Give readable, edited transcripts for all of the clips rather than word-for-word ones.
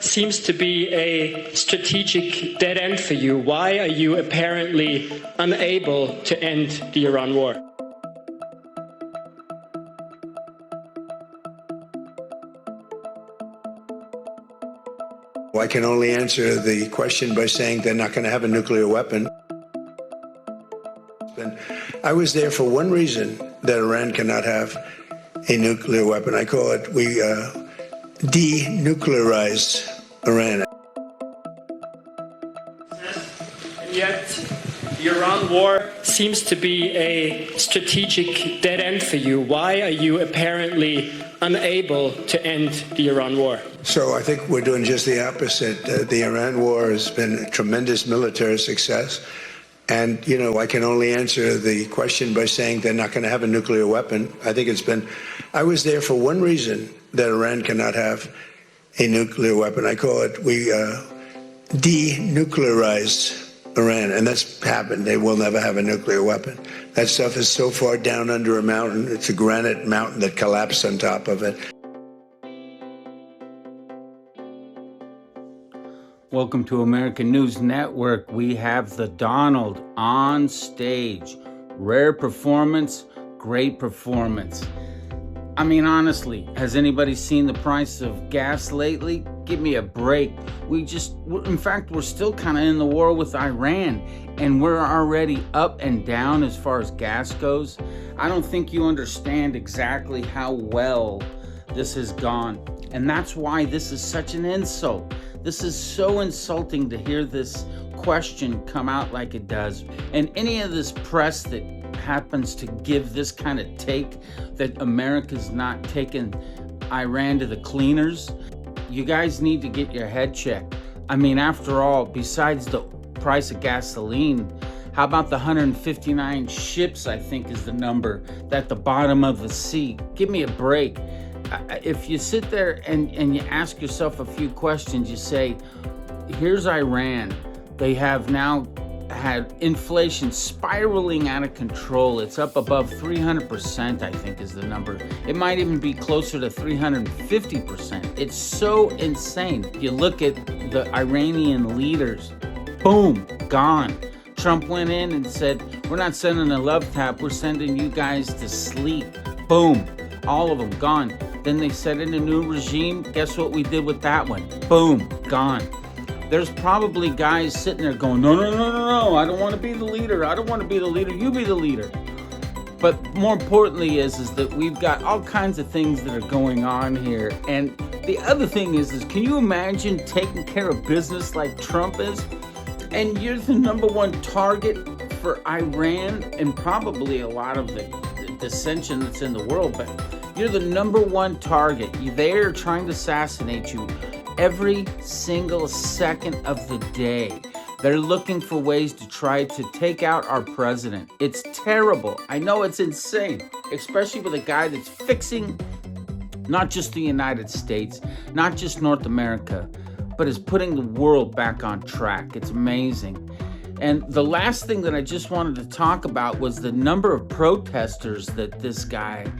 seems to be a strategic dead end for you. Why are you apparently unable to end the Iran war? I can only answer the question by saying they're not going to have a nuclear weapon. I was there for one reason, that Iran cannot have a nuclear weapon. I call it, we denuclearized Iran. And yet, the Iran war seems to be a strategic dead end for you. Why are you apparently unable to end the Iran war? So I think we're doing just the opposite. The Iran war has been a tremendous military success. And, I can only answer the question by saying they're not going to have a nuclear weapon. I was there for one reason, that Iran cannot have a nuclear weapon. I call it, we denuclearized Iran, and that's happened. They will never have a nuclear weapon. That stuff is so far down under a mountain. It's a granite mountain that collapsed on top of it. Welcome to American News Network. We have the Donald on stage. Rare performance, great performance. I mean, honestly, has anybody seen the price of gas lately? Give me a break. In fact, we're still kind of in the war with Iran, and we're already up and down as far as gas goes. I don't think you understand exactly how well this has gone, and that's why this is such an insult. This is so insulting to hear this question come out like it does. And any of this press that happens to give this kind of take that America's not taking Iran to the cleaners, you guys need to get your head checked. I mean, after all, besides the price of gasoline, how about the 159 ships, I think is the number, at the bottom of the sea? Give me a break. If you sit there and you ask yourself a few questions, you say, here's Iran. They have now had inflation spiraling out of control. It's up above 300%, I think is the number. It might even be closer to 350%. It's so insane. You look at the Iranian leaders, boom, gone. Trump went in and said, we're not sending a love tap, we're sending you guys to sleep. Boom, all of them gone. Then they set in a new regime. Guess what we did with that one? Boom, gone. There's probably guys sitting there going, no, I don't want to be the leader. I don't want to be the leader. You be the leader. But more importantly is that we've got all kinds of things that are going on here. And the other thing is can you imagine taking care of business like Trump is? And you're the number one target for Iran and probably a lot of the dissension that's in the world. But you're the number one target. They're trying to assassinate you every single second of the day. They're looking for ways to try to take out our president. It's terrible. I know it's insane, especially with a guy that's fixing not just the United States, not just North America, but is putting the world back on track. It's amazing. And the last thing that I just wanted to talk about was the number of protesters that this guy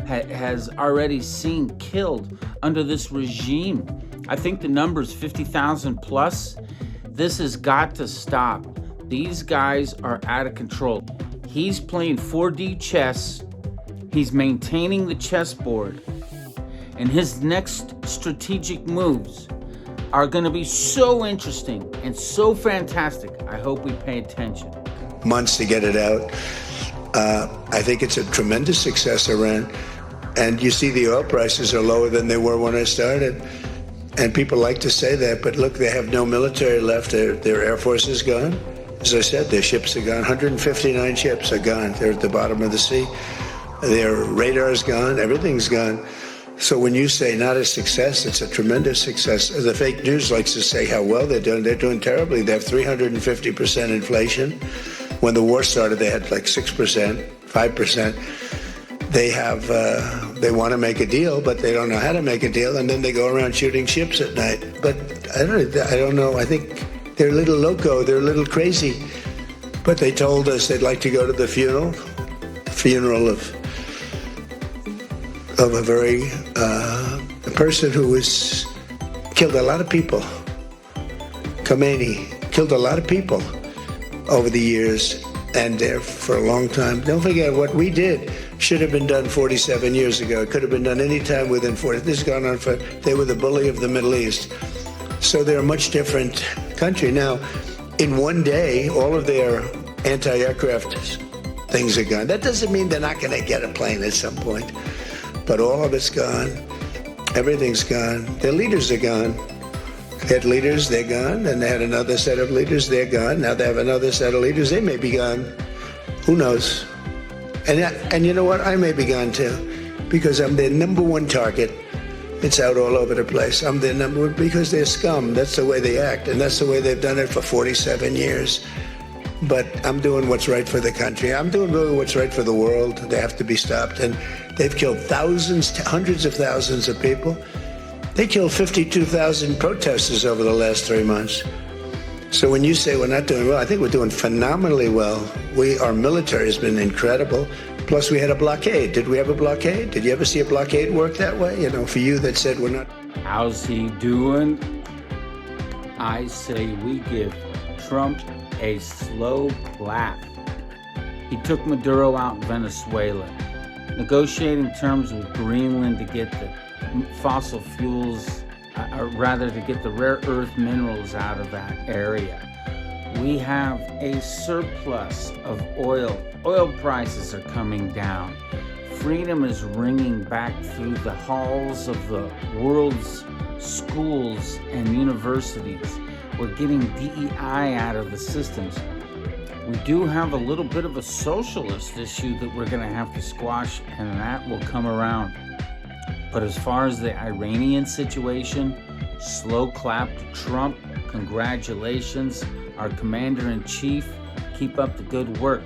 has already seen killed under this regime. I think the number is 50,000 plus. This has got to stop. These guys are out of control. He's playing 4D chess. He's maintaining the chessboard. And his next strategic moves are going to be so interesting and so fantastic. I hope we pay attention. Months to get it out. I think it's a tremendous success, Iran. And you see the oil prices are lower than they were when I started. And people like to say that, but look, they have no military left. Their air force is gone. As I said, their ships are gone. 159 ships are gone. They're at the bottom of the sea. Their radar's gone. Everything's gone. So when you say not a success, it's a tremendous success. The fake news likes to say how well they're doing. They're doing terribly. They have 350% inflation. When the war started, they had like 6%, 5%. They want to make a deal, but they don't know how to make a deal, and then they go around shooting ships at night. But I don't know. I think they're a little loco. They're a little crazy. But they told us they'd like to go to the funeral of a very a person who was killed a lot of people. Khomeini killed a lot of people over the years, and there for a long time. Don't forget, what we did should have been done 47 years ago. It could have been done any time within 40. This has gone on for, they were the bully of the Middle East. So they're a much different country. Now, in one day, all of their anti-aircraft things are gone. That doesn't mean they're not going to get a plane at some point, but all of it's gone. Everything's gone. Their leaders are gone. They had leaders, they're gone. And they had another set of leaders, they're gone. Now they have another set of leaders, they may be gone. Who knows? And you know what? I may be gone too, because I'm their number one target. It's out all over the place. I'm their number one because they're scum. That's the way they act, and that's the way they've done it for 47 years. But I'm doing what's right for the country. I'm doing really what's right for the world. They have to be stopped. And they've killed thousands, hundreds of thousands of people. They killed 52,000 protesters over the last 3 months. So when you say we're not doing well, I think we're doing phenomenally well. Our military has been incredible. Plus, we had a blockade. Did we have a blockade? Did you ever see a blockade work that way? You know, for you that said we're not. How's he doing? I say we give Trump a slow clap. He took Maduro out in Venezuela, negotiating terms with Greenland to get the fossil fuels, or rather to get the rare earth minerals out of that area. We have a surplus of oil. Oil prices are coming down. Freedom is ringing back through the halls of the world's schools and universities. We're getting DEI out of the systems. We do have a little bit of a socialist issue that we're going to have to squash, and that will come around. But as far as the Iranian situation, slow clap to Trump. Congratulations, our commander-in-chief. Keep up the good work.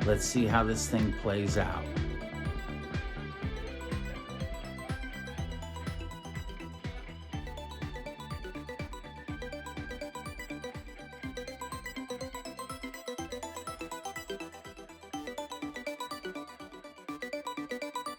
Let's see how this thing plays out.